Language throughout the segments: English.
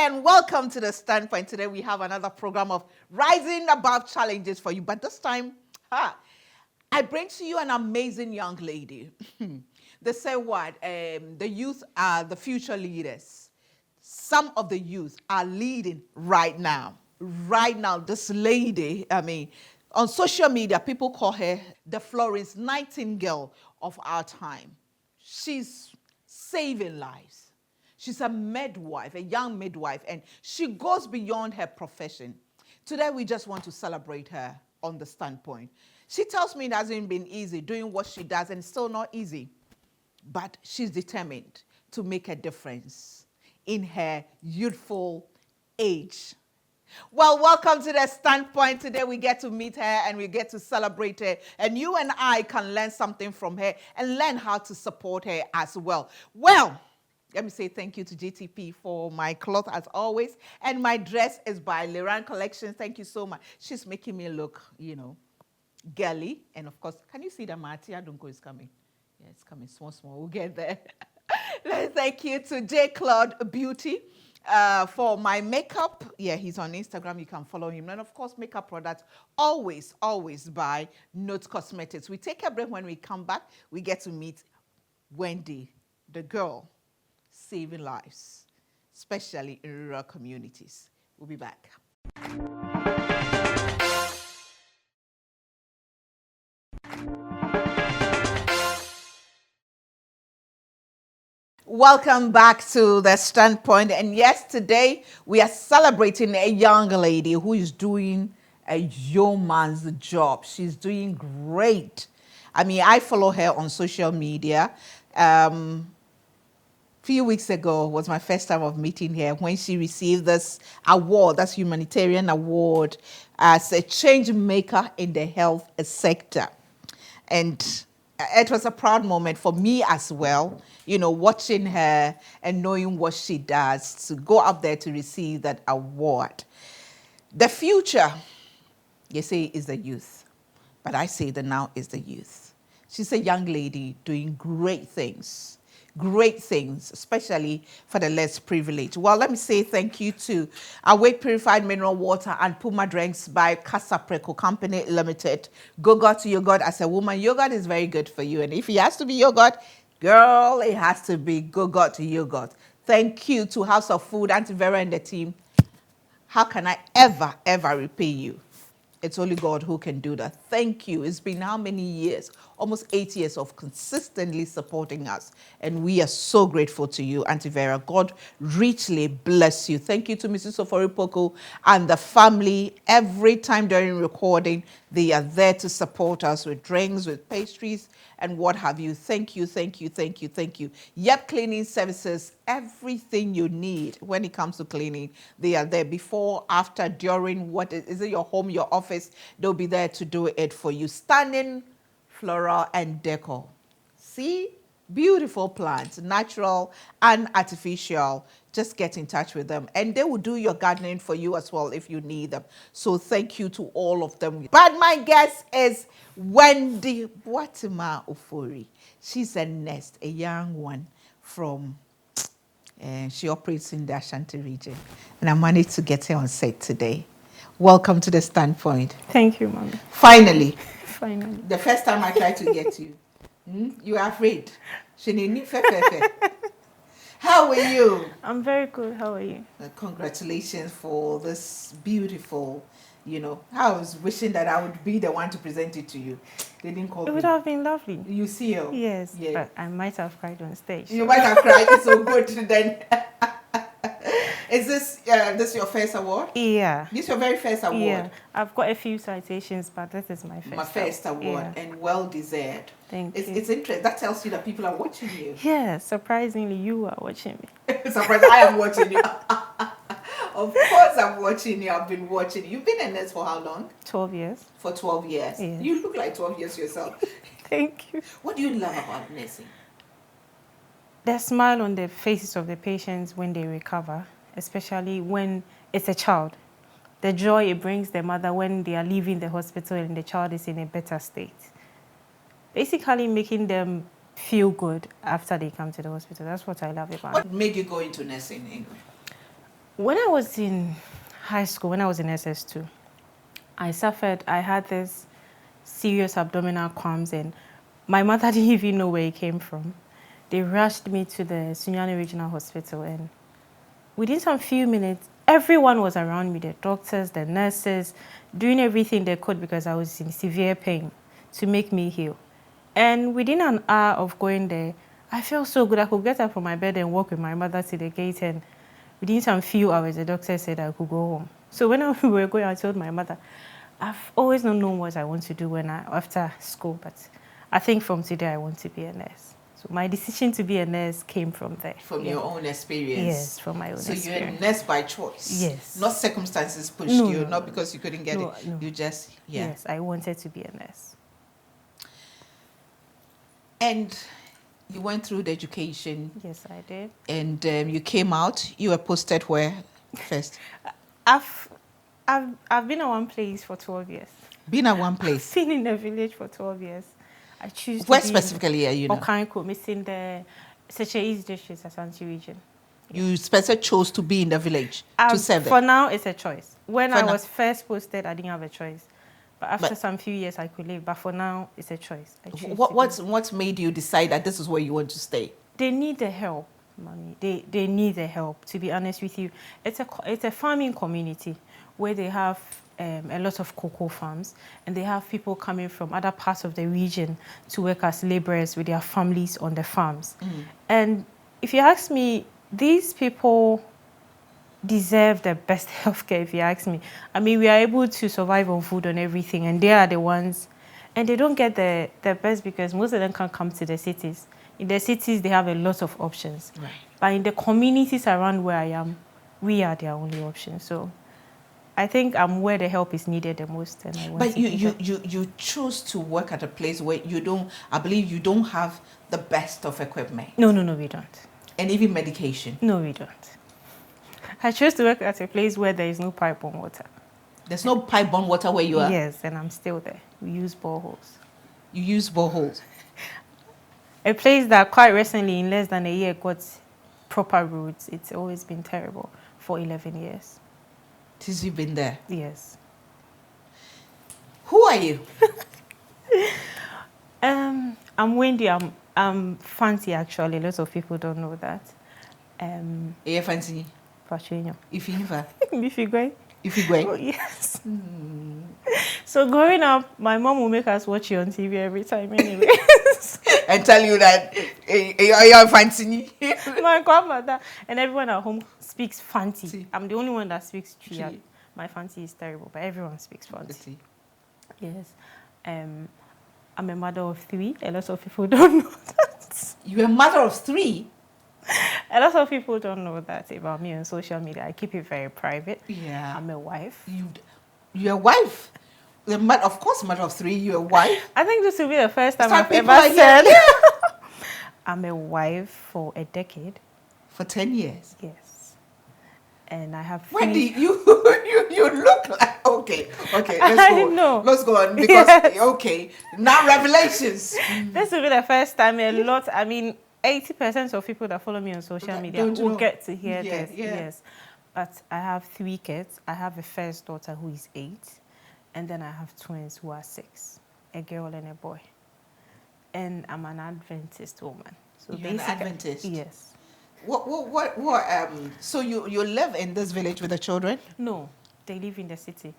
and welcome to The Standpoint. Today we have another program of Rising Above Challenges for you. But this time, I bring to you an amazing young lady. They say what? The youth are the future leaders. Some of the youth are leading right now. Right now, this lady, on social media, people call her the Florence Nightingale of our time. She's saving lives. She's a midwife, a young midwife, and she goes beyond her profession. Today, we just want to celebrate her on The Standpoint. She tells me it hasn't been easy doing what she does, and it's still not easy. But she's determined to make a difference in her youthful age. Well, welcome to The Standpoint. Today we get to meet her and we get to celebrate her. And you and I can learn something from her and learn how to support her as well. Well, let me say thank you to GTP for my cloth as always. And my dress is by Liran Collection. Thank you so much. She's making me look, girly. And of course, can you see that Marty Adunko is coming? Yeah, it's coming small. We'll get there. Let's thank you to J. Claude Beauty for my makeup. Yeah, he's on Instagram. You can follow him. And of course, makeup products always by Note Cosmetics. We take a break. When we come back, we get to meet Wendy, the girl saving lives, especially in rural communities. We'll be back. Welcome back to The Standpoint. And yes, today we are celebrating a young lady who is doing a yeoman's job. She's doing great. I follow her on social media. Few weeks ago was my first time of meeting her when she received this award, that's humanitarian award, as a change maker in the health sector. And it was a proud moment for me as well, watching her and knowing what she does to go up there to receive that award. The future, you say, is the youth, but I say the now is the youth. She's a young lady doing great things, especially for the less privileged. Well, let me say thank you to Awake Purified Mineral Water and Puma Drinks by Casa Preco Company Limited. Yogurt to yogurt. As a woman, yogurt is very good for you. And if it has to be yogurt, girl, it has to be yogurt to yogurt. Thank you to House of Food, Auntie Vera and the team. How can I ever repay you? It's only God who can do that. Thank you. It's been how many years? Almost 8 years of consistently supporting us. And we are so grateful to you, Auntie Vera. God richly bless you. Thank you to Mrs. Soforipoko and the family. Every time during recording, they are there to support us with drinks, with pastries, and what have you. Thank you. Yep, cleaning services, everything you need when it comes to cleaning, they are there before, after, during. What is it, your home, your office? They'll be there to do it for you. Stunning floral and decor. See? Beautiful plants, natural and artificial. Just get in touch with them. And they will do your gardening for you as well if you need them. So thank you to all of them. But my guest is Wendy Boatima Ofori. She's a nest, a young one from, she operates in the Ashanti region. And I managed to get her on set today. Welcome to The Standpoint. Thank you, Mommy. Finally. Finally. The first time I tried to get you. You are afraid. How are you? I'm very good. How are you? Congratulations for this beautiful, I was wishing that I would be the one to present it to you. They didn't call me. It would have been lovely. You see her? Yes, yeah. But I might have cried on stage. You might have cried. It's so good then. Is this your first award? Yeah. This is your very first award? Yeah. I've got a few citations, but this is my first. My first award, yeah. And well deserved. Thank you. It's interesting. That tells you that people are watching you. Yeah, surprisingly, you are watching me. Surprised, I am watching you. Of course I'm watching you. I've been watching you. You've been a nurse for how long? 12 years. For 12 years? Yes. You look like 12 years yourself. Thank you. What do you love about nursing? The smile on the faces of the patients when they recover, especially when it's a child. The joy it brings the mother when they are leaving the hospital and the child is in a better state. Basically making them feel good after they come to the hospital. That's what I love about it. What made you go into nursing anyway? When I was in high school, when I was in SS2, I had this serious abdominal cramps, and my mother didn't even know where it came from. They rushed me to the Sunyani Regional Hospital, and within some few minutes, everyone was around me, the doctors, the nurses, doing everything they could because I was in severe pain to make me heal. And within an hour of going there, I felt so good. I could get up from my bed and walk with my mother to the gate, and within some few hours, the doctor said I could go home. So when we were going, I told my mother, I've always not known what I want to do after school, but I think from today I want to be a nurse. So my decision to be a nurse came from there. From your own experience? Yes, from my own experience. So you're a nurse by choice? Yes. Not circumstances pushed you, not because you couldn't get it. No. You just, Yes, I wanted to be a nurse. And you went through the education. Yes, I did. And you came out. You were posted where first? I've been at one place for 12 years. Been at one place? Been in a village for 12 years. I choose Where to be specifically are you now? Okanko, missing the Seche East District, Asante region. You specifically chose to be in the village to serve For it? now, it's a choice. When I now. was first posted, I didn't have a choice. But after some few years, I could leave. But for now, it's a choice. I choose What made you decide that this is where you want to stay? They need the help, mommy. They need the help, to be honest with you. It's a farming community where they have a lot of cocoa farms, and they have people coming from other parts of the region to work as laborers with their families on the farms. And if you ask me, these people deserve the best healthcare, if you ask me. I mean, we are able to survive on food and everything, and they are the ones, and they don't get the best because most of them can't come to the cities. In the cities, they have a lot of options. Right. But in the communities around where I am, we are their only option. So I think I'm where the help is needed the most. And I want But to you choose to work at a place where I believe you don't have the best of equipment. No, we don't. And even medication. No, we don't. I chose to work at a place where there is no pipe-borne water. There's no pipe-borne water where you are? Yes, and I'm still there. We use boreholes. You use boreholes? A place that quite recently, in less than a year, got proper roads. It's always been terrible for 11 years. Since you've been there? Yes. Who are you? I'm Wendy. I'm fancy, actually. A lot of people don't know that. You're fancy? Pachuino. Ifinifa? Ifigwe. Ifigwe? Oh, yes. So growing up, my mom will make us watch you on TV every time anyway. And tell you that you're fancy. My grandmother and everyone at home speaks fancy. I'm the only one that speaks Tria. My fancy is terrible, but everyone speaks fancy. Yes. I'm a mother of 3. A lot of people don't know that. You're a mother of 3? A lot of people don't know that about me on social media. I keep it very private. Yeah. I'm a wife. You're a wife? Of course, mother of 3, you're a wife. I think this will be the first time I've people ever said yeah. I'm a wife for a decade. For 10 years? Yes. And I have... Wendy, you look like... Okay, let's go. know. Let's go on because, okay, now revelations. This will be the first time 80% of people that follow me on social media will get to hear this. Yeah. Yes. But I have 3 kids. I have a first daughter who is 8. And then I have twins who are 6. A girl and a boy. And I'm an Adventist woman. So you're an Adventist? Yes. So you live in this village with the children? No. They live in the city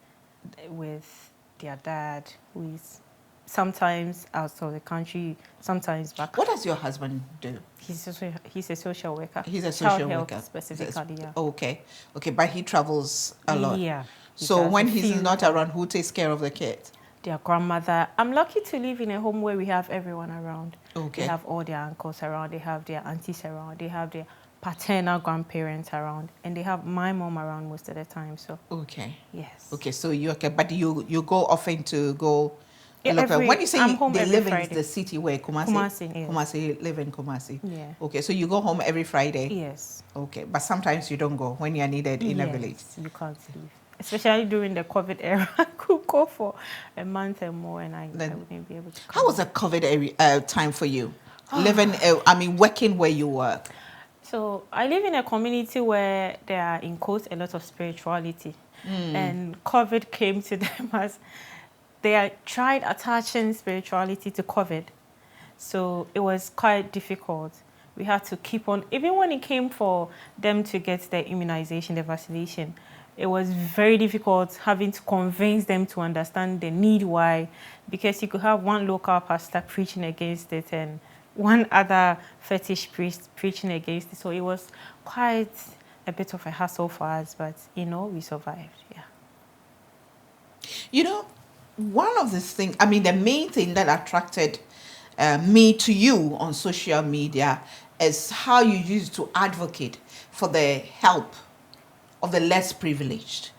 with their dad, who is sometimes out of the country, sometimes back. What does your husband do? He's a social worker. He's a social worker. Health specifically, yeah. Okay, but he travels a lot. Yeah. So when he's not around, who takes care of the kids? Their grandmother. I'm lucky to live in a home where we have everyone around. Okay. They have all their uncles around. They have their aunties around. They have their paternal grandparents around, and they have my mom around most of the time. So. Okay. Yes. Okay, so but you go often to go. Yeah, when you say they live Friday. in the city where Kumasi? Kumasi, yes. Kumasi, live in Kumasi. Yeah. Okay, so you go home every Friday? Yes. Okay, but sometimes you don't go when you are needed in a village? You can't leave. Especially during the COVID era, I could go for a month and more, and I wouldn't be able to come. How was the COVID time for you? Living, working where you work? So I live in a community where there are, in quotes, a lot of spirituality. And COVID came to them as they tried attaching spirituality to COVID. So it was quite difficult. We had to keep on, even when it came for them to get their immunization, the vaccination, it was very difficult having to convince them to understand the need why, because you could have one local pastor preaching against it and one other fetish priest preaching against it. So it was quite a bit of a hassle for us, but we survived, yeah. One of these things, I mean, the main thing that attracted me to you on social media is how you used to advocate for the help of the less privileged.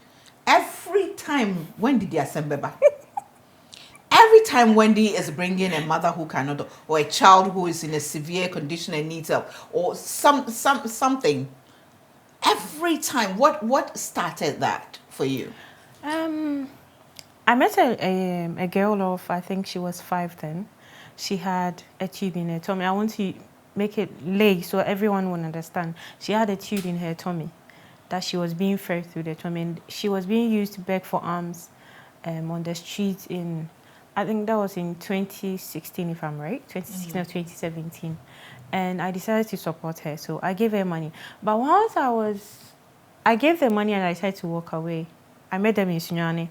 Every time Wendy the Asembeba, every time Wendy is bringing a mother who cannot, or a child who is in a severe condition and needs help, or something, every time, what started that for you? I met a girl of, I think she was 5 then. She had a tube in her tummy. I want to make it lay so everyone will understand. She had a tube in her tummy that she was being fed through the tummy. And she was being used to beg for alms on the streets in, I think that was in 2016, if I'm right, 2016 or 2017. And I decided to support her. So I gave her money. But once I gave the money and I decided to walk away. I met them in Sunyani.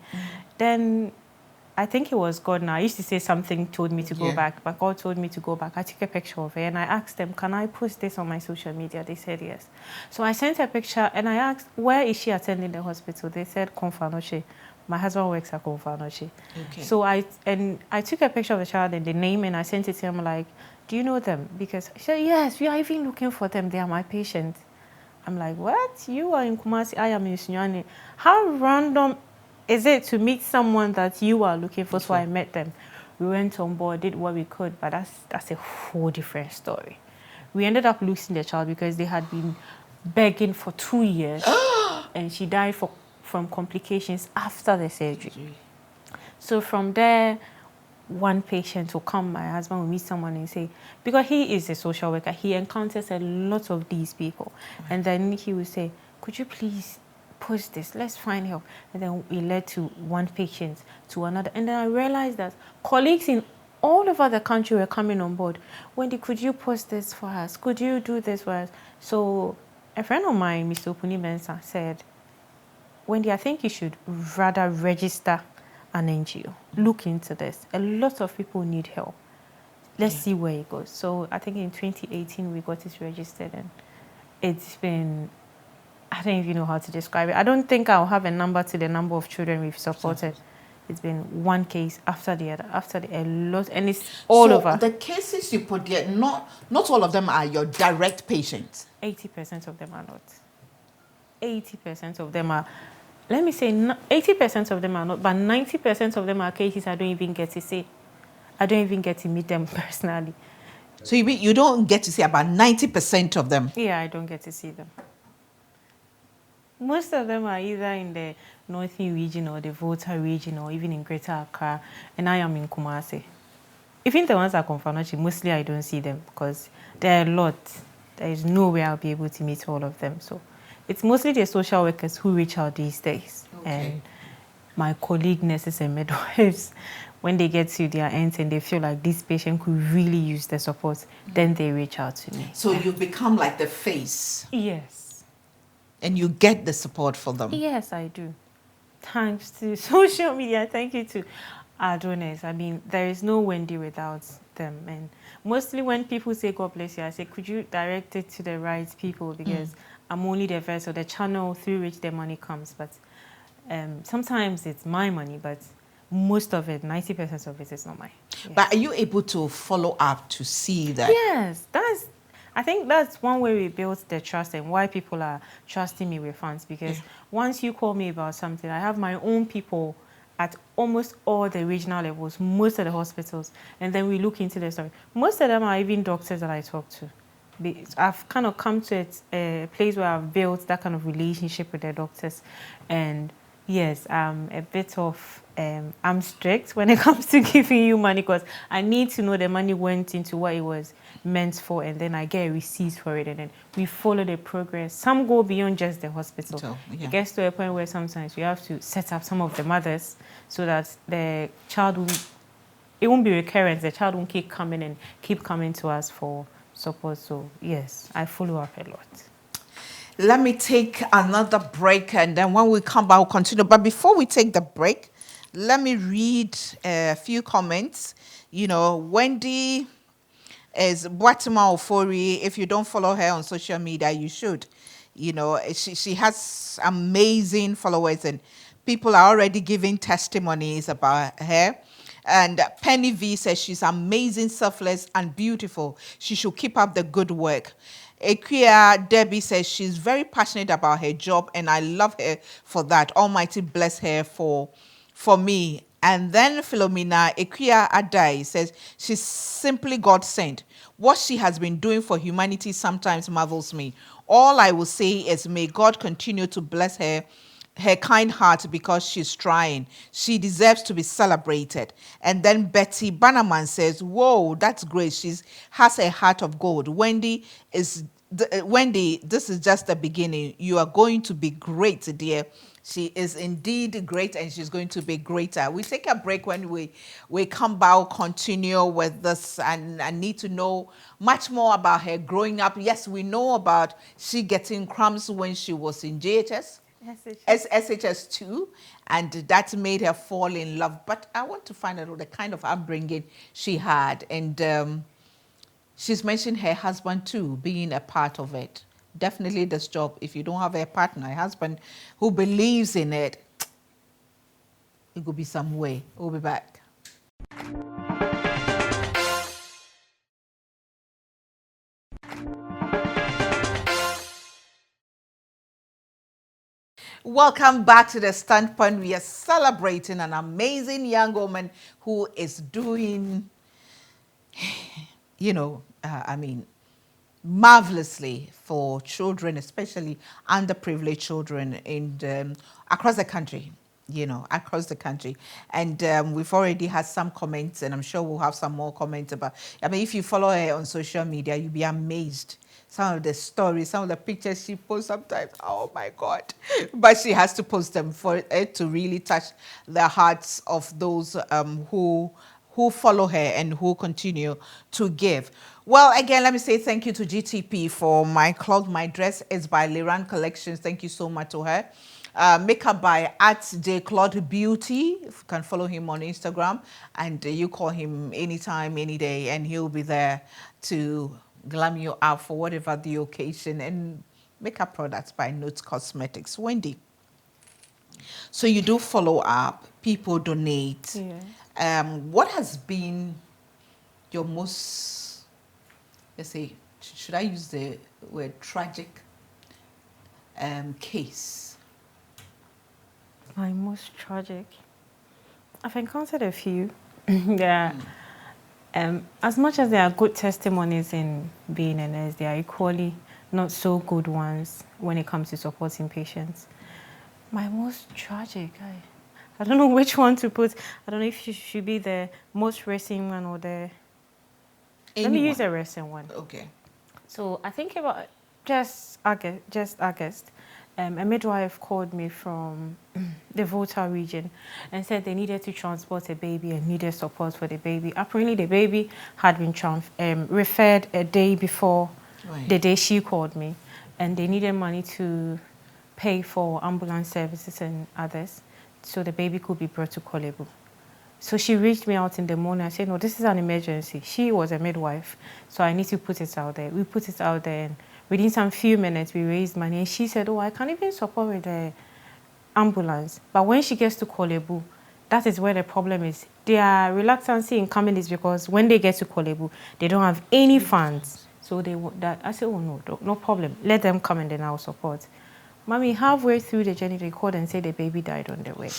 Then I think it was God now. I used to say something told me to go back, but God told me to go back. I took a picture of her and I asked them, can I post this on my social media? They said yes. So I sent a picture and I asked, where is she attending the hospital? They said, Konfanoche. My husband works at Konfanoche. Okay. So I took a picture of the child and the name and I sent it to him like, do you know them? Because she said, yes, we are even looking for them. They are my patients. I'm like, what? You are in Kumasi, I am in Sunyani. How random is it to meet someone that you are looking for? So I met them. We went on board, did what we could, but that's a whole different story. We ended up losing the child because they had been begging for 2 years and she died from complications after the surgery. So from there, one patient will come, my husband will meet someone and say, because he is a social worker, he encounters a lot of these people. And then he will say, could you please post this, let's find help. And then it led to one patient to another. And then I realized that colleagues in all over the country were coming on board. Wendy, could you post this for us? Could you do this for us? So a friend of mine, Mr. Opuni Mensah, said, Wendy, I think you should rather register an NGO. Look into this. A lot of people need help. Let's see where it goes. So I think in 2018 we got it registered and it's been, I don't even know how to describe it. I don't think I'll have a number to the number of children we've supported. It's been one case after the other, a lot, and it's all over. So the cases you put there, not all of them are your direct patients. 80% of them are not. 80% of them are, let me say 80% of them are not, but 90% of them are cases I don't even get to see. I don't even get to meet them personally. So you don't get to see about 90% of them? Yeah, I don't get to see them. Most of them are either in the Northern region or the Volta region or even in Greater Accra, and I am in Kumasi. Even the ones that come from Nochi, mostly I don't see them because there are a lot. There is no way I'll be able to meet all of them. So it's mostly the social workers who reach out these days. Okay. And my colleague nurses and midwives, when they get to their ends and they feel like this patient could really use the support, then they reach out to me. So you become like the face? Yes. And you get the support for them? Yes, I do. Thanks to social media. Thank you to our donors. I mean, there is no Wendy without them. And mostly when people say, God bless you, I say, could you direct it to the right people? Because I'm only the vessel, the channel through which the money comes. But sometimes it's my money, but most of it, 90% of it is not mine. Yeah. But are you able to follow up to see that? Yes, I think that's one way we built the trust and why people are trusting me with funds. Because once you call me about something, I have my own people at almost all the regional levels, most of the hospitals, and then we look into the story. Most of them are even doctors that I talk to. I've kind of come to a place where I've built that kind of relationship with the doctors, and Yes, a bit of, I'm strict when it comes to giving you money because I need to know the money went into what it was meant for, and then I get a receipt for it, and then we follow the progress. Some go beyond just the hospital. So, yeah. It gets to a point where sometimes we have to set up some of the mothers so that the child will, it won't be recurrent. The child won't keep coming to us for support. So yes, I follow up a lot. Let me take another break, and then when we come back, we'll continue. But before we take the break, let me read a few comments. You know, Wendy is Boatima Ofori. If you don't follow her on social media, you should. You know, she has amazing followers, and people are already giving testimonies about her. And Penny V says she's amazing, selfless, and beautiful. She should keep up the good work. Equia Debbie says she's very passionate about her job, and I love her for that. Almighty bless her for me. And then Philomena Equia Adai says she's simply God sent. What she has been doing for humanity sometimes marvels me. All I will say is may God continue to bless her kind heart because she's trying. She deserves to be celebrated. And then Betty Bannerman says, whoa, that's great. She has a heart of gold. Wendy, this is just the beginning. You are going to be great, dear. She is indeed great, and she's going to be greater. We take a break. When we come back, continue with this, and I need to know much more about her growing up. Yes, we know about she getting crumbs when she was in JHS. SHS2, and that made her fall in love. But I want to find out the kind of upbringing she had, and she's mentioned her husband too being a part of it. Definitely this job, if you don't have a partner, a husband who believes in it, it could be some way. We'll be back. Welcome back to The Standpoint. We are celebrating an amazing young woman who is doing, marvelously for children, especially underprivileged children across the country. Across the country. And we've already had some comments, and I'm sure we'll have some more comments about. If you follow her on social media, you'll be amazed. Some of the stories, some of the pictures she posts sometimes, oh my God. But she has to post them for it to really touch the hearts of those who follow her and who continue to give. Well, again, let me say thank you to GTP for my cloth. My dress is by Liran Collections. Thank you so much to her. Makeup by @JClaude Beauty. You can follow him on Instagram, and you call him anytime, any day, and he'll be there to glam you up for whatever the occasion. And makeup products by Notes Cosmetics. Wendy, so you do follow up, people donate. Yeah. What has been your most, let's say, should I use the word tragic case? My most tragic. I've encountered a few. Yeah. As much as there are good testimonies in being a nurse, there are equally not so good ones when it comes to supporting patients. My most tragic, I don't know which one to put. I don't know if it should be the most recent one or the... Let me use the recent one. Okay. So I think about just August, a midwife called me from the Volta region and said they needed to transport a baby and needed support for the baby. Apparently the baby had been referred a day before the day she called me, and they needed money to pay for ambulance services and others so the baby could be brought to Kolebu. So she reached me out in the morning. I said, no, this is an emergency. She was a midwife, so I need to put it out there. We put it out there, and within some few minutes, we raised money. And she said, oh, I can't even support with the ambulance. But when she gets to Kolebu, that is where the problem is. Their reluctancy in coming is because when they get to Kolebu, they don't have any funds. So they want that. I said, oh, no problem. Let them come and then I'll support. Mommy, halfway through the journey, they called and said the baby died on the way.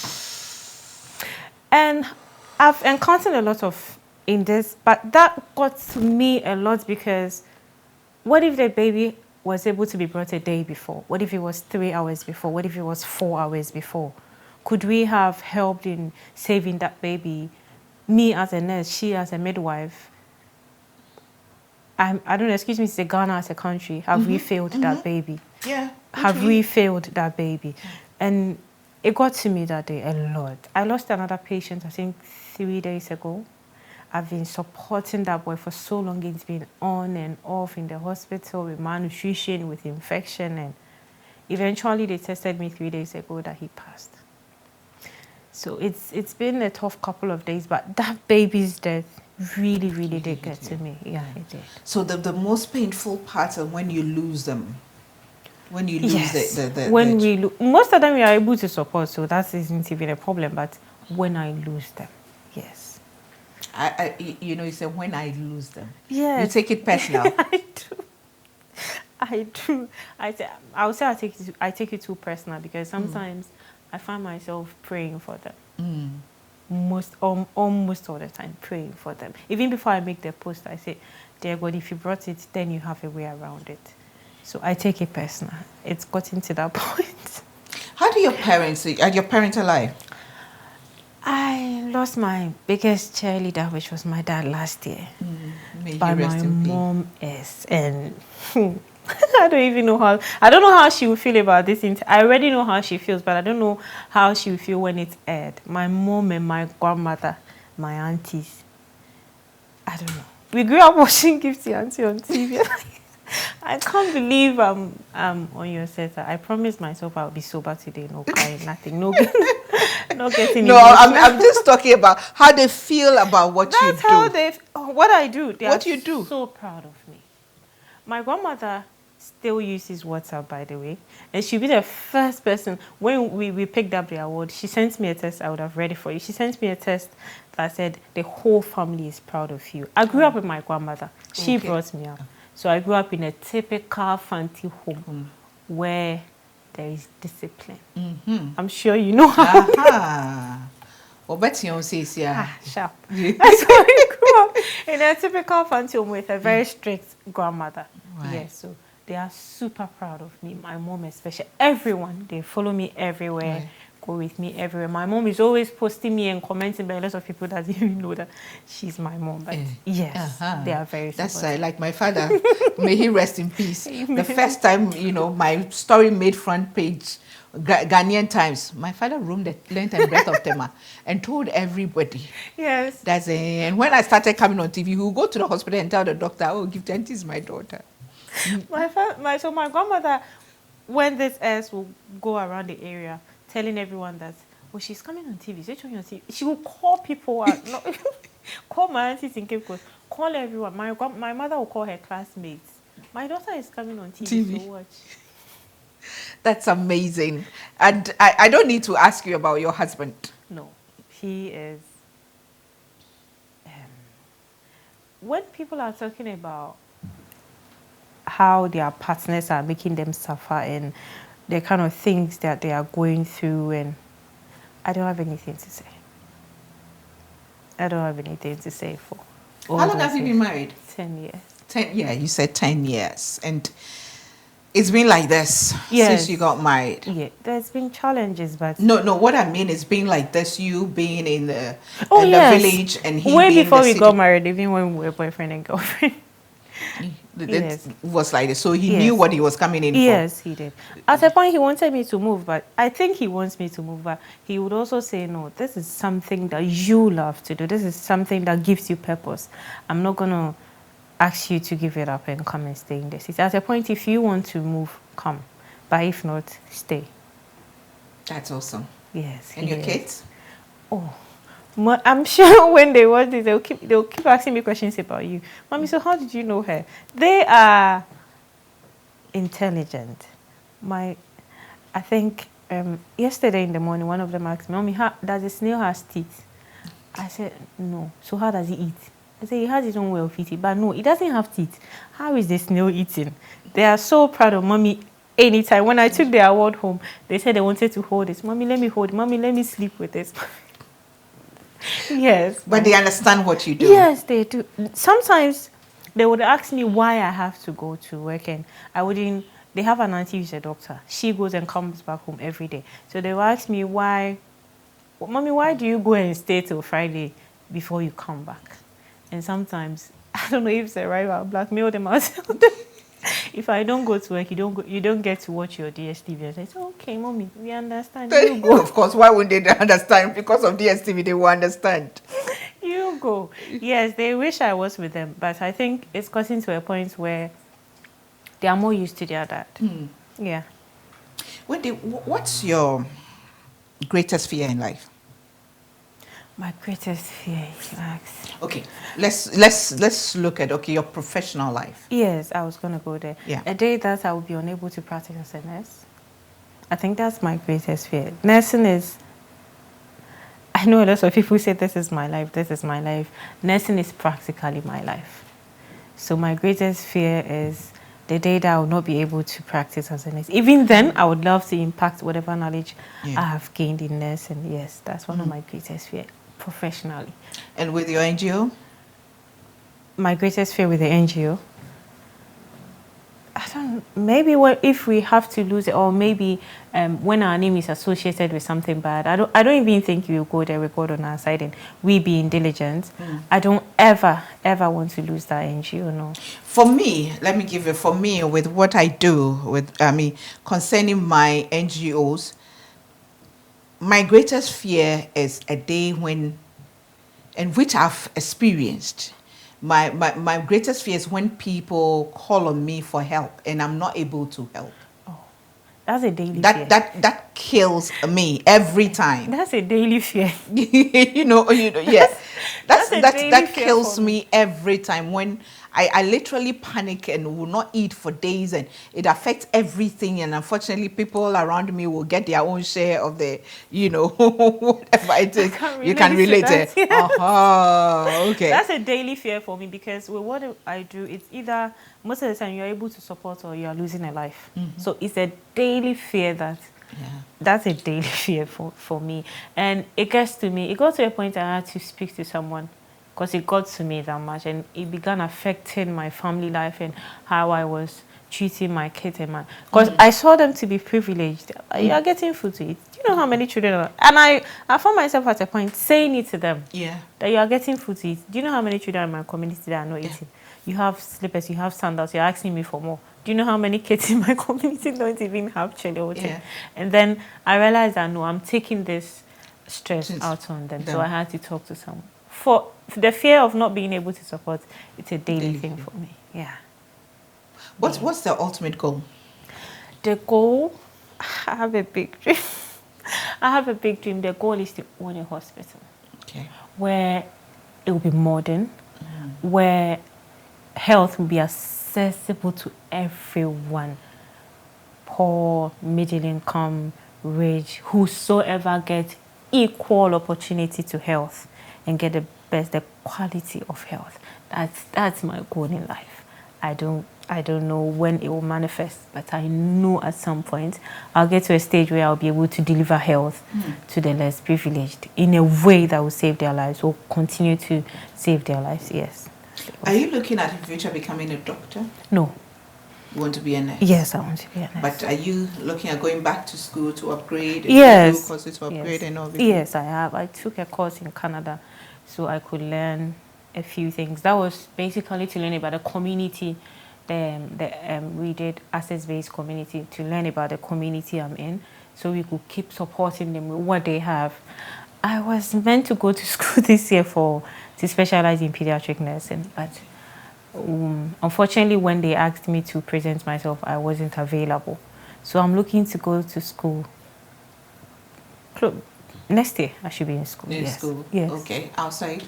And I've encountered a lot of in this, but that got to me a lot because what if the baby was able to be brought a day before? What if it was 3 hours before? What if it was 4 hours before? Could we have helped in saving that baby? Me as a nurse, she as a midwife. I don't know, excuse me, it's Ghana as a country. Have we failed that baby? Yeah. Have we failed that baby? And it got to me that day a lot. I lost another patient, I think 3 days ago. I've been supporting that boy for so long. It's been on and off in the hospital with malnutrition, with infection, and eventually they tested me 3 days ago that he passed. So it's been a tough couple of days, but that baby's death really did get to me. Yeah, it did. So the most painful part is when you lose them. When you lose most of them we are able to support, so that isn't even a problem. But when I lose them, yes. You said when I lose them. Yes. You take it personal. I do. I would say I take it too personal because sometimes I find myself praying for them. Almost all the time, praying for them. Even before I make the post, I say, dear God, if you brought it, then you have a way around it. So I take it personal. It's gotten to that point. How do your parents, are your parents alive? I lost my biggest cheerleader, which was my dad last year. But my mom is, and I don't even know how. I don't know how she will feel about this. I already know how she feels, but I don't know how she will feel when it's aired. My mom and my grandmother, my aunties. I don't know. We grew up watching Gifty Auntie on TV. I can't believe I'm on your set. I promised myself I'll be sober today. No crying, nothing, no getting. No, I'm just talking about how they feel about what you do. That's how they. What I do. What you do? So proud of me. My grandmother still uses WhatsApp, by the way, and she'll be the first person when we picked up the award. She sent me a text. I would have read it for you. She sent me a text that said the whole family is proud of you. I grew up with my grandmother. She brought me up. So I grew up in a typical fancy home where there is discipline. I'm sure you know how. Well, bet you says sharp. So I grew up in a typical fancy home with a very strict grandmother. Right. Yes, so they are super proud of me. My mom especially. Everyone, they follow me everywhere. Right. Go with me everywhere. My mom is always posting me and commenting, but a lot of people doesn't even know that she's my mom. But yes, they are very supportive. That's like my father. May he rest in peace. The first time, my story made front page, Ghanaian Times, my father roamed the length and breadth of Tema and told everybody. Yes. And when I started coming on TV, he would go to the hospital and tell the doctor, oh, Gifty Auntie is my daughter. So my grandmother, when this airs, will go around the area telling everyone that, oh, she's coming on TV. She's on your TV. She will call people out. Call my aunties in Cape Coast. Call everyone. My mother will call her classmates. My daughter is coming on TV. So watch. That's amazing. And I don't need to ask you about your husband. No. He is... when people are talking about how their partners are making them suffer and the kind of things that they are going through, and I don't have anything to say. I don't have anything to say for. How long have you been married? 10 years. 10, yeah, you said 10 years. And it's been like this since you got married. Yeah, there's been challenges, but... No, what I mean is being like this, you being in the village and he way being before in the we city. got married, even when we were boyfriend and girlfriend. It was like this. So he knew what he was coming in for. Yes, he did. At a point, he wanted me to move, but I think he wants me to move, but he would also say, no, this is something that you love to do. This is something that gives you purpose. I'm not going to ask you to give it up and come and stay in the city. At a point, if you want to move, come. But if not, stay. That's awesome. Yes. And your kids? Oh, I'm sure when they watch this, they'll keep asking me questions about you. Mommy, so how did you know her? They are intelligent. I think yesterday in the morning, one of them asked me, Mommy, does a snail have teeth? I said, no. So how does he eat? I said, he has his own way of eating. But no, he doesn't have teeth. How is the snail eating? They are so proud of Mommy. Anytime. When I took the award home, they said they wanted to hold it. Mommy, let me hold it. Mommy, let me sleep with it. Yes. But they understand what you do. Yes, they do. Sometimes they would ask me why I have to go to work, and I wouldn't. They have an auntie who's a doctor. She goes and comes back home every day. So they would ask me why Mommy, why do you go and stay till Friday before you come back? And sometimes, I don't know if it's right, I'll blackmail them. I'll tell them, if I don't go to work, you don't get to watch your DSTV. I say, okay, Mommy, we understand. You go. Of course, why wouldn't they understand? Because of DSTV, they will understand. You go. Yes, they wish I was with them, but I think it's gotten to a point where they are more used to their dad. Yeah. Wendy, what's your greatest fear in life? My greatest fear, you ask. Okay, let's look at your professional life. Yes, I was gonna go there. Yeah. A day that I will be unable to practice as a nurse. I think that's my greatest fear. Nursing is. I know a lot of people say this is my life. This is my life. Nursing is practically my life. So my greatest fear is the day that I will not be able to practice as a nurse. Even then, I would love to impact whatever knowledge I have gained in nursing. Yes, that's one of my greatest fears professionally. And with your NGO? My greatest fear with the NGO? I don't. Maybe if we have to lose it, or maybe when our name is associated with something bad. I don't even think we will go there with God on our side and we being diligent. I don't ever want to lose that NGO. No. For me, let me give you. For me, with what I do, concerning my NGOs, my greatest fear is a day when, and which I've experienced. My greatest fear is when people call on me for help and I'm not able to help. Oh, that's a daily fear. fear. That kills me every time. That's a daily fear. Yes. That fear kills me every time when I literally panic and will not eat for days, and it affects everything. And unfortunately, people around me will get their own share of the, whatever it is. You can relate it. Okay. That's a daily fear for me, because with what I do, it's either most of the time you're able to support or you're losing a life. So it's a daily fear that's a daily fear for me. And it gets to me. It got to a point I had to speak to someone, because it got to me that much, and it began affecting my family life and how I was treating my kids and because I saw them to be privileged. You are getting food to eat. Do you know how many children are? And I found myself at a point saying it to them. Yeah. That you are getting food to eat. Do you know how many children in my community that are not eating? You have slippers, you have sandals, you're asking me for more. Do you know how many kids in my community don't even have children? Yeah. And then I realized that no, I'm taking this stress out on them. So I had to talk to someone. For the fear of not being able to support, it's a daily thing for me. Yeah. What's the ultimate goal? The goal, I have a big dream. I have a big dream. The goal is to own a hospital. Okay. Where it will be modern, where health will be accessible to everyone. Poor, middle income, rich, whosoever gets equal opportunity to health and get the quality of health. That's my goal in life. I don't know when it will manifest, but I know at some point I'll get to a stage where I'll be able to deliver health to the less privileged in a way that will save their lives, or continue to save their lives. Yes. Are you looking at in future becoming a doctor? No. You want to be a nurse? Yes, I want to be a nurse. But are you looking at going back to school to upgrade? Yes. Courses to upgrade and all? Yes, I have. I took a course in Canada so I could learn a few things. That was basically to learn about the community. We did access-based community to learn about the community I'm in, so we could keep supporting them with what they have. I was meant to go to school this year to specialize in pediatric nursing, but unfortunately, when they asked me to present myself, I wasn't available. So I'm looking to go to school. Next year, I should be in school. School. Yes. Okay. Outside?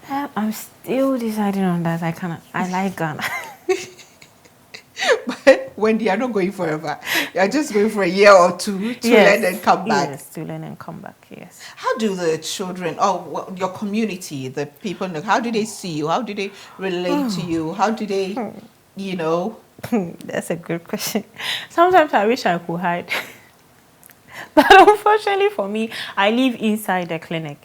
I'm still deciding on that. I like Ghana. But when they are not going forever, you are just going for a year or two to learn and come back. Yes, to learn and come back. Yes. How do the children, your community, the people, how do they see you? How do they relate to you? How do they, That's a good question. Sometimes I wish I could hide. But unfortunately for me, I live inside the clinic.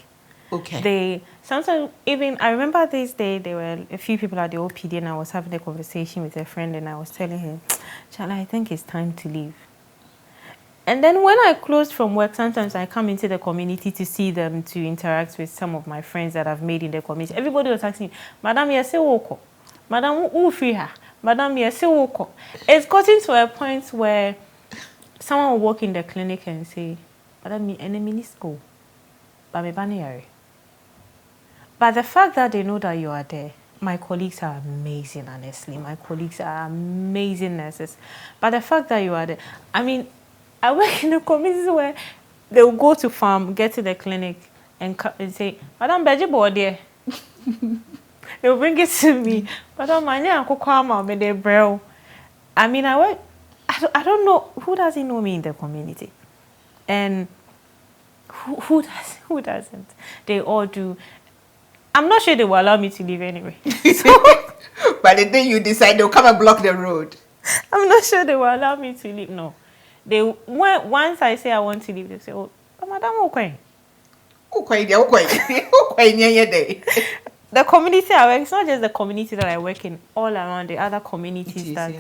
Okay. Sometimes even, I remember this day, there were a few people at the OPD and I was having a conversation with a friend and I was telling him, Charlie, I think it's time to leave. And then when I closed from work, sometimes I come into the community to see them, to interact with some of my friends that I've made in the community. Everybody was asking, Madam, yes, woko. Madam, who free her? Madam, yes, woko. It's gotten to a point where someone will walk in the clinic and say, Madam, me enemy needs go. But me baniyari. But the fact that they know that you are there, my colleagues are amazing, honestly. My colleagues are amazing nurses. But the fact that you are there, I mean, I work in a community where they will go to farm, get to the clinic, and say, Madam Bejibo there. They will bring it to me. Madam, I mean, I don't know, who doesn't know me in the community? And who doesn't? They all do. I'm not sure they will allow me to leave anyway. But the day you decide, they'll come and block the road. I'm not sure they will allow me to leave. No. Once I say I want to leave, they say, oh, Madam, okay. The community I work, it's not just the community that I work in, all around the other communities that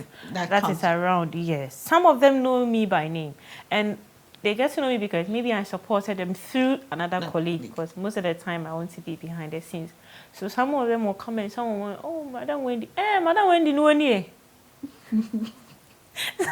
is around, yes. Some of them know me by name. And they get to know me because maybe I supported them through another colleague, because most of the time I want to be behind the scenes. So some of them will come and someone will, oh, Madam Wendy, Madam Wendy, no one here.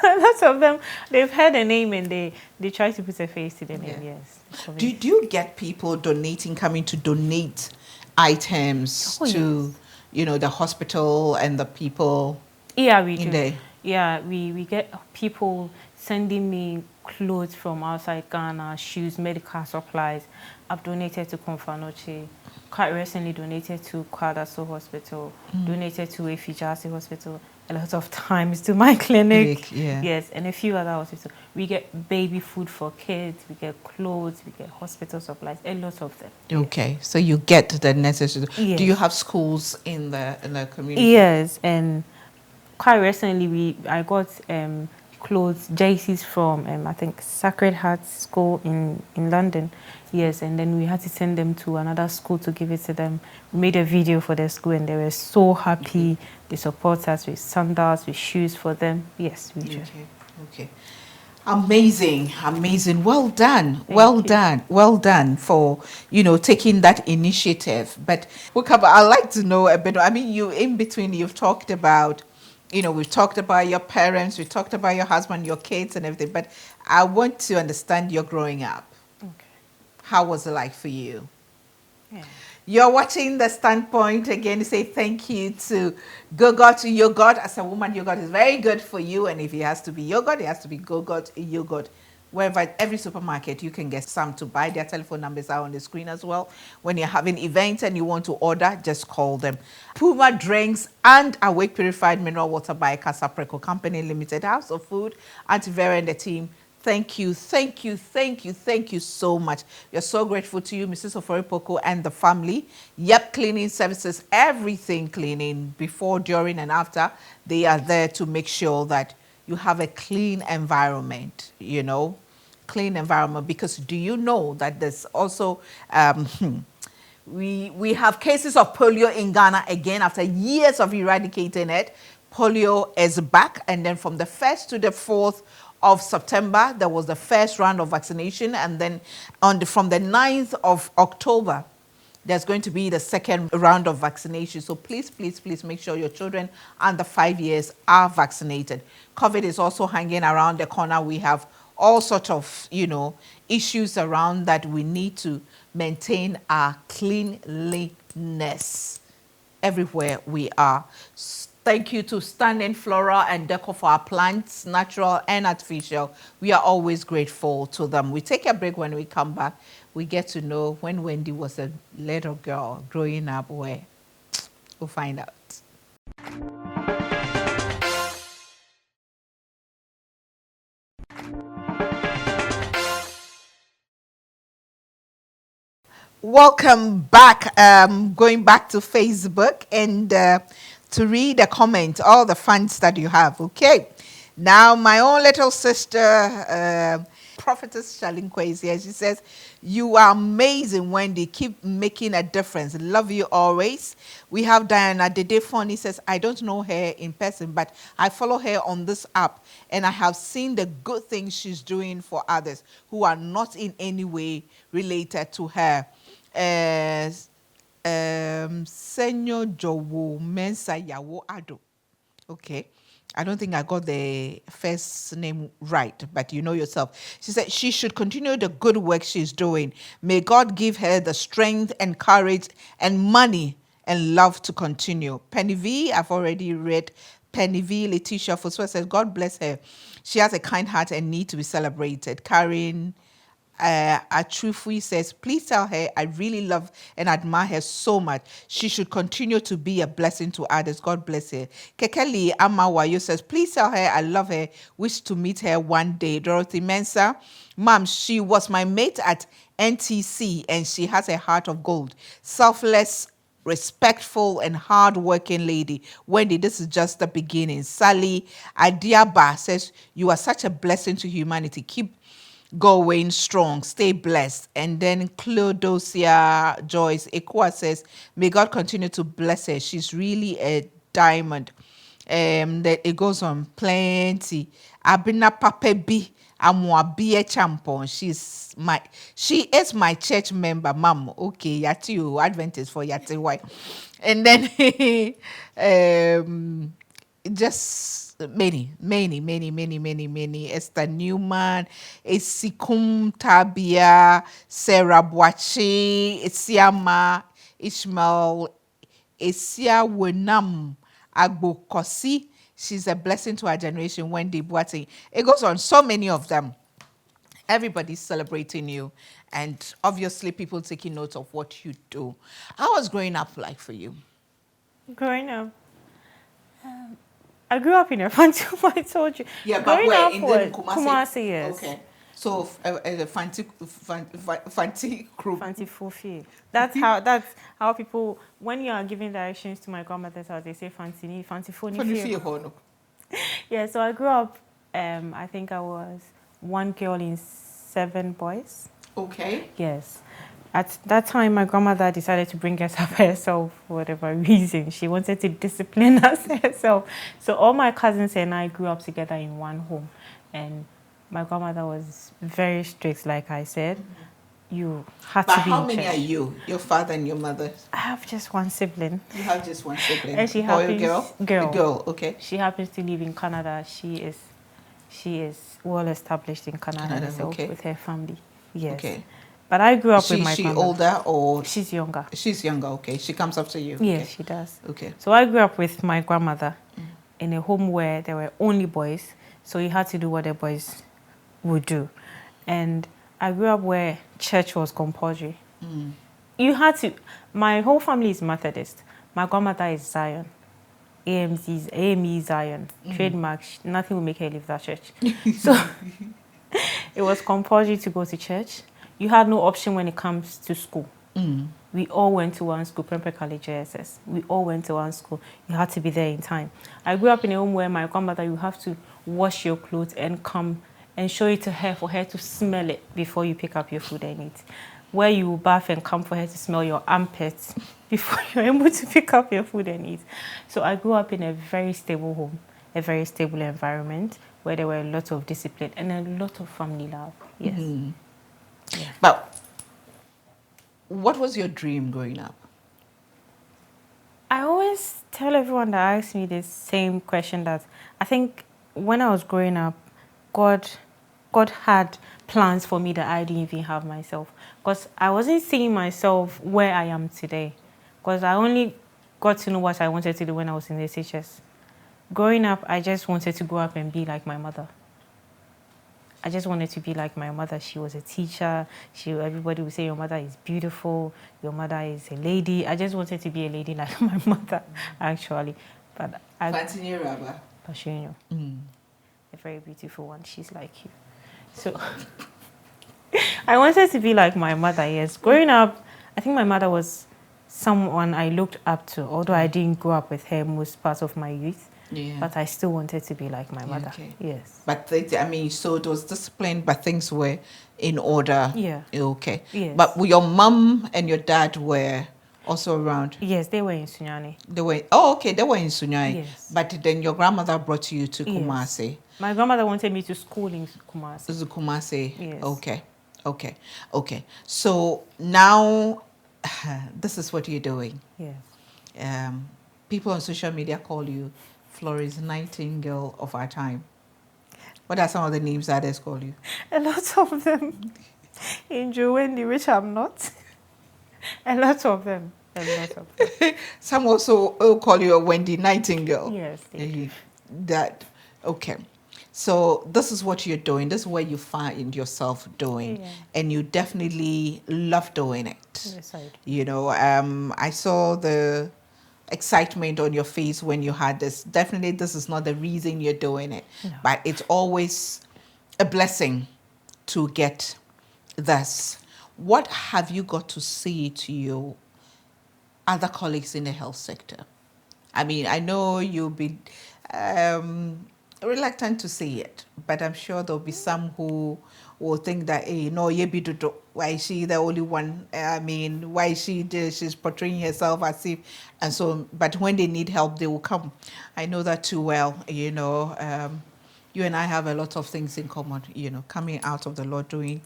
Lots of them, they've heard a name and they try to put a face to the name, yes. Do you get people coming to donate items to, yes, the hospital and the people? Yeah, we do. Yeah, we get people sending me clothes from outside Ghana, shoes, medical supplies. I've donated to Confanoche. Quite recently donated to Kwadaso Hospital, donated to Efijasi Hospital, a lot of times to my clinic. Yes, and a few other hospitals. We get baby food for kids, we get clothes, we get hospital supplies, a lot of them. Okay, so you get the necessary. Yes. Do you have schools in the community? Yes, and quite recently I got clothes, jerseys from I think Sacred Heart School in London. Yes, and then we had to send them to another school to give it to them. We made a video for their school and they were so happy. They support us with sandals, with shoes for them. Yes, we do. Okay. Amazing. Well done. Well done for, taking that initiative. But I'd like to know a bit. I mean, you've talked about, we've talked about your parents, we've talked about your husband, your kids and everything, but I want to understand your growing up. Okay. How was it like for you? Yeah. You're watching The Standpoint again. Say thank you to Go-Got yogurt. As a woman, yogurt is very good for you. And if it has to be yogurt, it has to be Go-Got yogurt. Wherever, every supermarket, you can get some to buy. Their telephone numbers are on the screen as well. When you're having events and you want to order, just call them. Puma Drinks and Awake Purified Mineral Water by Casapreco Company Limited, House of Food, Auntie Vera and the team. Thank you so much. We're so grateful to you, Mrs. Oforipoko and the family. Yep, cleaning services, everything cleaning, before, during, and after. They are there to make sure that you have a clean environment, clean environment. Because do you know that there's also, we have cases of polio in Ghana again after years of eradicating it. Polio is back, and then from the 1st to the 4th of September, there was the first round of vaccination, and then from the 9th of October, there's going to be the second round of vaccination. So please make sure your children under 5 years are vaccinated. COVID is also hanging around the corner. We have all sorts of, issues around that. We need to maintain our cleanliness everywhere we are. Thank you to Standing Flora and Deco for our plants, natural and artificial. We are always grateful to them. We take a break. When we come back, we get to know when Wendy was a little girl growing up where. We'll find out. Welcome back. Going back to Facebook and to read the comments, all the fans that you have. Okay. Now, my own little sister, Prophetess Shalinkwe is here. She says, "You are amazing, Wendy. Keep making a difference. Love you always." We have Diana Dede Fonny says, "I don't know her in person, but I follow her on this app, and I have seen the good things she's doing for others who are not in any way related to her." Senyo Jowo Mensa Yawo Ado. Okay. I don't think I got the first name right, but you know yourself. She said she should continue the good work she's doing. May God give her the strength and courage and money and love to continue. Penny V, I've already read. Penny V, Letitia Foswa says, God bless her. She has a kind heart and need to be celebrated. Karen Atrufui says, please tell her I really love and admire her so much. She should continue to be a blessing to others. God bless her. Kekeli Amawayo says, please tell her I love her. Wish to meet her one day. Dorothy Mensah, Mom, she was my mate at NTC and she has a heart of gold. Selfless, respectful and hard-working lady. Wendy, this is just the beginning. Sally Adiaba says, you are such a blessing to humanity. Keep going strong, stay blessed. And then Cleodosia Joyce Ekwa says, may God continue to bless her. She's really a diamond. That it goes on plenty. Abina Pape Amwabie Champon. She is my church member, Mom. Okay, Yati Adventist for Yati White. And then just many. Esther Newman, Esikum Tabia, Sarah Boache, Esiama, Ishmael, Esia Wenam, Agbo Kosi. She's a blessing to our generation. Wendy Boating. It goes on. So many of them. Everybody's celebrating you, and obviously people taking note of what you do. How was growing up like for you? Growing up, I grew up in a fancy home, I told you. Yeah, growing but where? up In was Kumasi? Kumasi, yes. Okay. So, Fanti crew. Fancy Fufi. That's how people, when you are giving directions to my grandmother's house, they say Fancy Foni. Hono. Yeah, so I grew up, I think I was one girl in 7 boys. Okay. Yes. At that time, my grandmother decided to bring us up herself for whatever reason. She wanted to discipline us herself. So all my cousins and I grew up together in one home. And my grandmother was very strict, like I said. You had to be in church. But how many are you? Your father and your mother? I have just one sibling. You have just one sibling. And she Boy happens, or girl? Girl. A girl, okay. She happens to live in Canada. She is well established in Canada herself, okay. with her family. Yes. Okay. But I grew up with my grandmother. Is she older or? She's younger. She's younger, okay. She comes after you. Yes, okay. She does. Okay. So I grew up with my grandmother in a home where there were only boys. So you had to do what the boys would do. And I grew up where church was compulsory. You had to. My whole family is Methodist. My grandmother is Zion. AME Zion. Trademark. Nothing will make her leave that church. So it was compulsory to go to church. You had no option when it comes to school. We all went to one school, Prempeh College JSS. We all went to one school. You had to be there in time. I grew up in a home where my grandmother, you have to wash your clothes and come and show it to her for her to smell it before you pick up your food and eat. Where you bath and come for her to smell your armpits before you're able to pick up your food and eat. So I grew up in a very stable home, a very stable environment where there were a lot of discipline and a lot of family love. Yes. Yeah. But what was your dream growing up? I always tell everyone that asks me this same question that I think when I was growing up, God had plans for me that I didn't even have myself. Because I wasn't seeing myself where I am today. Because I only got to know what I wanted to do when I was in the SHS. Growing up, I just wanted to grow up and be like my mother. I just wanted to be like my mother. She was a teacher. Everybody would say your mother is beautiful. Your mother is a lady. I just wanted to be a lady like my mother, actually. But a very beautiful one. She's like you. So I wanted to be like my mother, yes. Growing up, I think my mother was someone I looked up to, although I didn't grow up with her most parts of my youth. Yeah. But I still wanted to be like my mother. Okay. Yes. But so it was disciplined, but things were in order. Yeah. Okay. Yes. But your mom and your dad were also around. Yes, they were in Sunyani. They were they were in Sunyani. Yes. But then your grandmother brought you to Yes. Kumasi. My grandmother wanted me to school in Kumasi. This is Kumasi. Yes. Okay. So now this is what you're doing. Yes. People on social media call you Florence Nightingale of our time. What are some of the names others call you? A lot of them. Angel Wendy, which I'm not. A lot of them. Some also call you a Wendy Nightingale. Yes, they do. Okay. So this is what you're doing. This is what you find yourself doing. Yeah. And you definitely love doing it. Yes, I do. You know, I saw the excitement on your face when you had this. Definitely this is not the reason you're doing it. No. But it's always a blessing to get this. What have you got to say to your other colleagues in the health sector? I mean, I know you'll be reluctant to say it, but I'm sure there'll be some who will think that, hey, no, why is she the only one? I mean, why is she's portraying herself as if, and so, but when they need help, they will come. I know that too well, you know. You and I have a lot of things in common, you know, coming out of the Lord, doing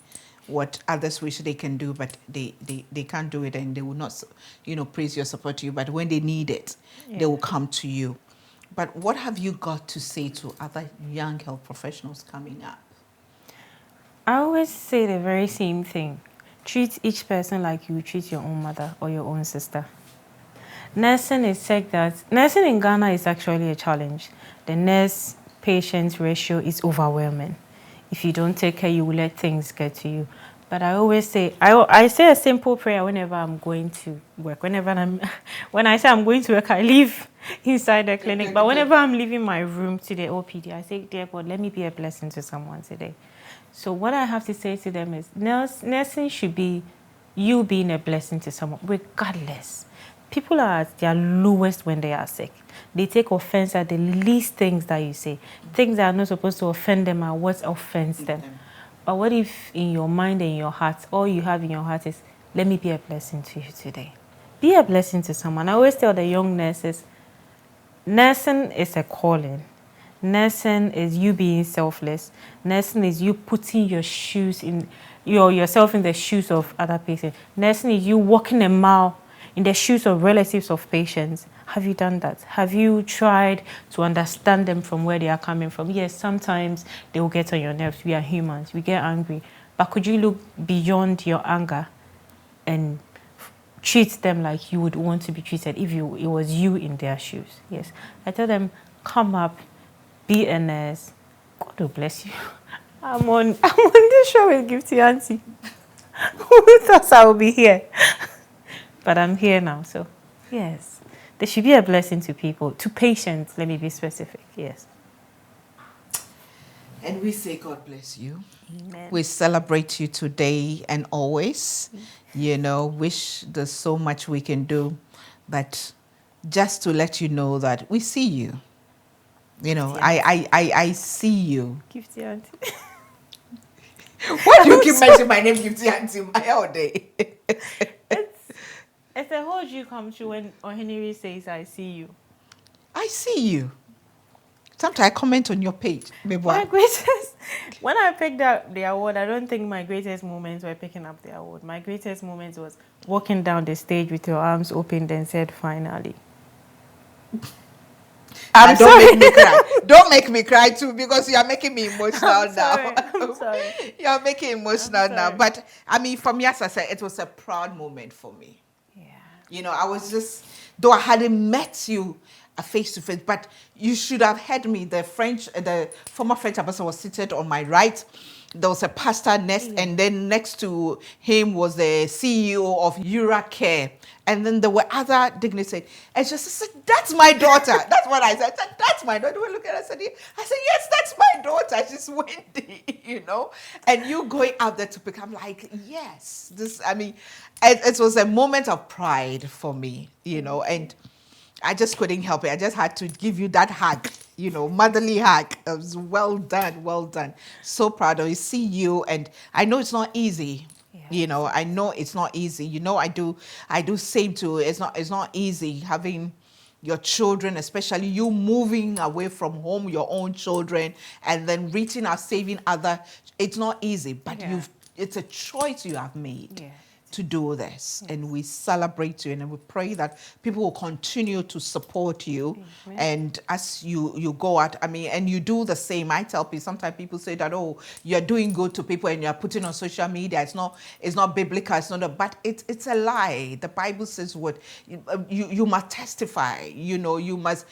what others wish they can do, but they can't do it, and they will not, you know, praise your support to you. But when they need it, they will come to you. But what have you got to say to other young health professionals coming up? I always say the very same thing. Treat each person like you treat your own mother or your own sister. Nursing in Ghana is actually a challenge. The nurse-patient ratio is overwhelming. If you don't take care, you will let things get to you. But I always say, I say a simple prayer whenever I'm going to work. When I say I'm going to work, I leave inside the clinic. But whenever I'm leaving my room to the OPD, I say, dear God, let me be a blessing to someone today. So what I have to say to them is, nursing should be you being a blessing to someone, regardless. People are at their lowest when they are sick. They take offense at the least things that you say. Things that are not supposed to offend them are what offends them. But what if in your mind and your heart, all you have in your heart is, let me be a blessing to you today. Be a blessing to someone. I always tell the young nurses, nursing is a calling. Nursing is you being selfless. Nursing is you putting yourself in the shoes of other patients. Nursing is you walking a mile in the shoes of relatives of patients. Have you done that? Have you tried to understand them from where they are coming from? Yes, sometimes they will get on your nerves. We are humans. We get angry. But could you look beyond your anger and treat them like you would want to be treated if it was you in their shoes? Yes. I tell them, come up, be a nurse. God will bless you. I'm on this show with Gifty Auntie. Who thought I would be here? But I'm here now, so yes. There should be a blessing to people, to patients, let me be specific, yes. And we say God bless you. Amen. We celebrate you today and always. You know, wish there's so much we can do, but just to let you know that we see you. You know, I see you. Gifty Auntie. Why do you keep mentioning my name, Gifty Auntie, all day? It's a whole you come true when Henry says, I see you. I see you. Sometimes I comment on your page. My greatest, when I picked up the award, I don't think my greatest moments were picking up the award. My greatest moments was walking down the stage with your arms opened and said, finally. Don't make me cry. Don't make me cry too, because you are making me emotional now. I'm sorry. You are making emotional now. But I mean, for me, as I said, it was a proud moment for me. Yeah. You know, I was just, though I hadn't met you face to face, but you should have heard me. The former French ambassador was seated on my right. There was a pastor next, and then next to him was the CEO of Uracare. And then there were other dignitaries. And she said, that's my daughter. That's what I said. That's my daughter. We look at her, I said, yes, that's my daughter. She's Wendy, you know. And you going out there to pick, I'm like, yes. It was a moment of pride for me, you know. And I just couldn't help it. I just had to give you that hug, motherly hug. It was well done, well done. So proud of you. See you, and I know it's not easy. I know it's not easy. I do same too. It's not easy having your children, especially you moving away from home, your own children, and then reaching out, saving other. It's not easy, but it's a choice you have made. To do this, and we celebrate you, and we pray that people will continue to support you. Amen. And as you go out, and you do the same. I tell people, sometimes people say that, oh, you're doing good to people and you're putting on social media, it's not biblical, but it's a lie. The Bible says what you must testify, you must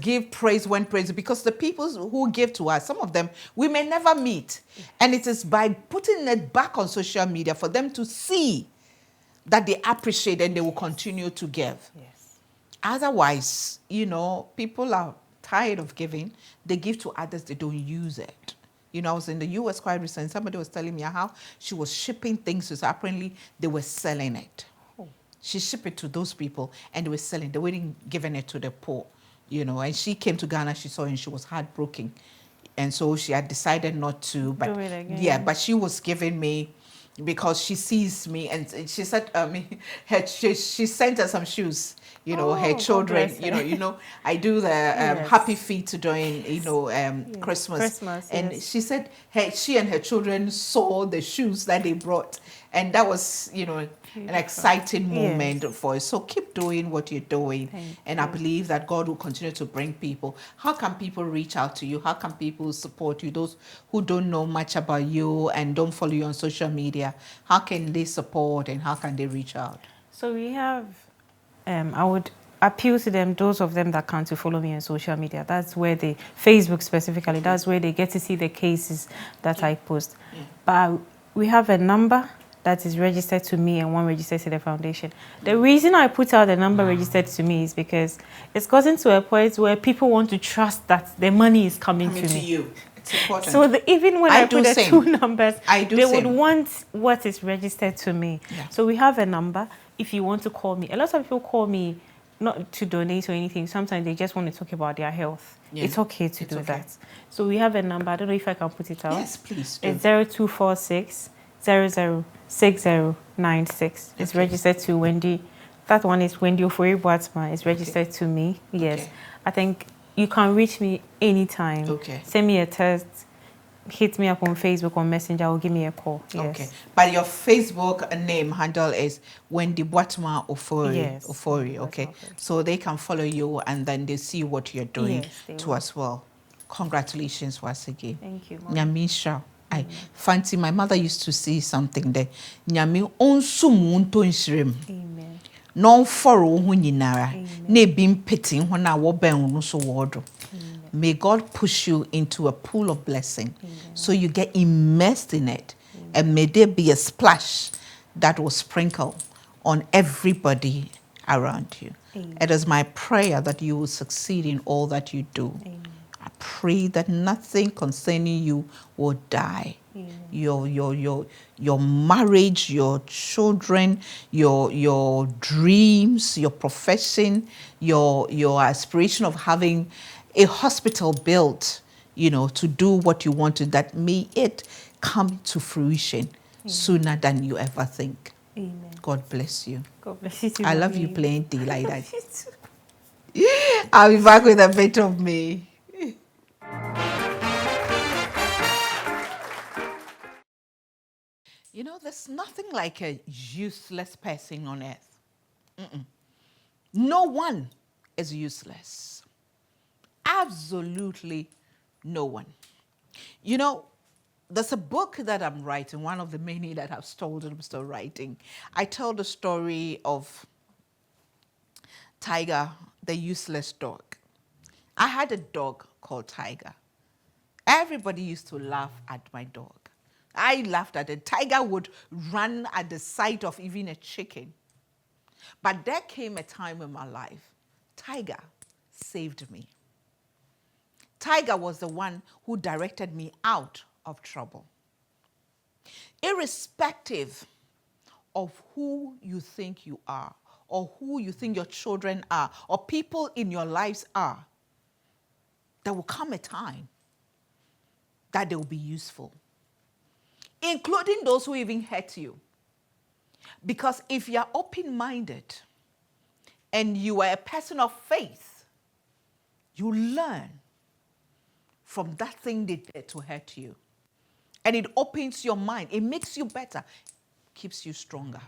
give praise when praise, because the people who give to us, some of them we may never meet, and it is by putting it back on social media for them to see that they appreciate, and they will continue to give. Yes. Otherwise, people are tired of giving. They give to others, they don't use it. I was in the US quite recently. Somebody was telling me how she was shipping things, so apparently they were selling it. Oh. She shipped it to those people and they were selling. They weren't giving it to the poor, and she came to Ghana, she saw it, and she was heartbroken. And so she had decided not to, but do it again. yeah, but she was giving me, because she sees me, and she said, she sent her some shoes, her children, I do the Happy Feet during, Christmas. And she said she and her children saw the shoes that they brought, and that was, an exciting moment for us. So keep doing what you're doing. And I believe that God will continue to bring people. How can people reach out to you? How can people support you? Those who don't know much about you and don't follow you on social media, how can they support and how can they reach out? So we have, I would appeal to them, those of them that can, to follow me on social media. That's where Facebook specifically, that's where they get to see the cases that I post. But we have a number that is registered to me and one registered to the foundation. The reason I put out the number registered to me is because it's gotten to a point where people want to trust that the money is coming to me. You. It's important. So even when I put the two numbers, they would want what is registered to me. Yeah. So we have a number if you want to call me. A lot of people call me not to donate or anything. Sometimes they just want to talk about their health. Yeah. It's okay to do that. So we have a number. I don't know if I can put it out. Yes, please do. It's 0246 006096. It's registered to Wendy. That one is Wendy Ofori Boatma. It's registered to me. Yes. Okay. I think you can reach me anytime. Okay. Send me a text. Hit me up on Facebook or Messenger or give me a call. Yes. Okay. But your Facebook name handle is Wendy Boatma Ofori. Yes. Ofori. Okay. So they can follow you and then they see what you're doing as well. Congratulations once again. Thank you. Nyamisha. I fancy my mother used to say something there. Nyami onsumunto nshirem. Amen. Non foro hu nyinara. Ne bim pitting when I wo ben no so wodo. May God push you into a pool of blessing. So you get immersed in it. And may there be a splash that will sprinkle on everybody around you. It is my prayer that you will succeed in all that you do. I pray that nothing concerning you will die. Your marriage, your children, your dreams, your profession, your aspiration of having a hospital built, to do what you wanted, that may it come to fruition sooner than you ever think. Amen. God bless you. God bless you too. I love you plenty like that. I'll be back with a bit of me. There's nothing like a useless person on earth. No one is useless. Absolutely no one. There's a book that I'm writing, one of the many that I've told I'm still writing. I tell the story of Tiger, the useless dog. I had a dog called Tiger. Everybody used to laugh at my dog. I laughed at it. Tiger would run at the sight of even a chicken. But there came a time in my life, Tiger saved me. Tiger was the one who directed me out of trouble. Irrespective of who you think you are or who you think your children are, or people in your lives are, there will come a time that they will be useful, including those who even hurt you. Because if you are open-minded and you are a person of faith, you learn from that thing they did to hurt you. And it opens your mind. It makes you better, keeps you stronger.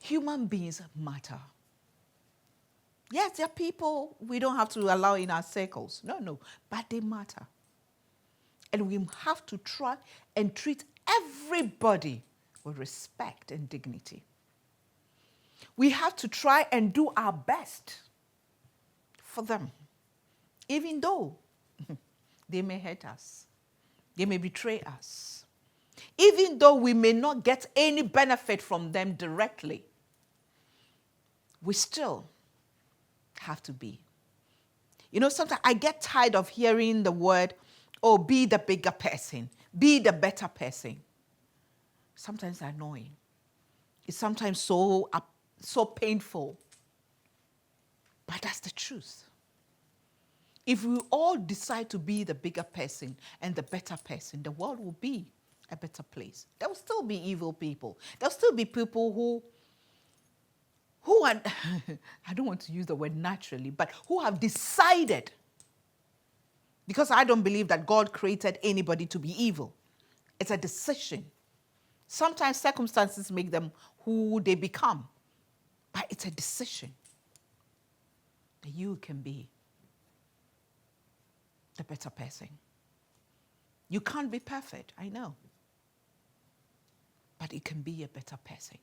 Human beings matter. Yes, there are people we don't have to allow in our circles. No, but they matter. And we have to try and treat everybody with respect and dignity. We have to try and do our best for them, even though they may hurt us, they may betray us, even though we may not get any benefit from them directly. We still have to be. You know, sometimes I get tired of hearing the word, oh, be the bigger person, be the better person. Sometimes annoying. It's sometimes so painful. But that's the truth. If we all decide to be the bigger person and the better person, the world will be a better place. There will still be evil people. There will still be people who are, I don't want to use the word naturally, but who have decided, because I don't believe that God created anybody to be evil. It's a decision. Sometimes circumstances make them who they become, but it's a decision that you can be the better person. You can't be perfect, I know, but you can be a better person.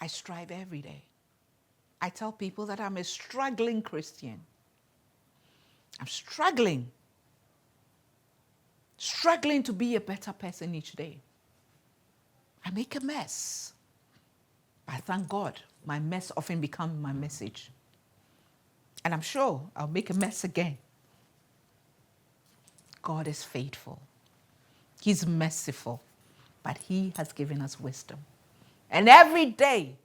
I strive every day. I tell people that I'm a struggling Christian. I'm struggling to be a better person each day. I make a mess. But thank God, my mess often becomes my message. And I'm sure I'll make a mess again. God is faithful. He's merciful. But He has given us wisdom. And every day,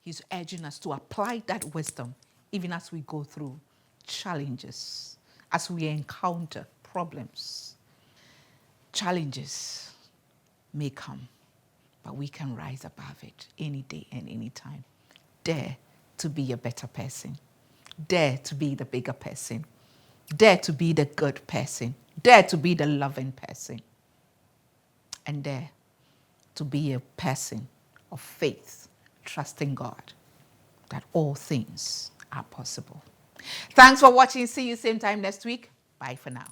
He's urging us to apply that wisdom, even as we go through challenges, as we encounter problems. Challenges may come, but we can rise above it any day and any time. Dare to be a better person. Dare to be the bigger person. Dare to be the good person. Dare to be the loving person. And dare to be a person of faith, trusting God that all things are possible. Thanks for watching. See you same time next week. Bye for now.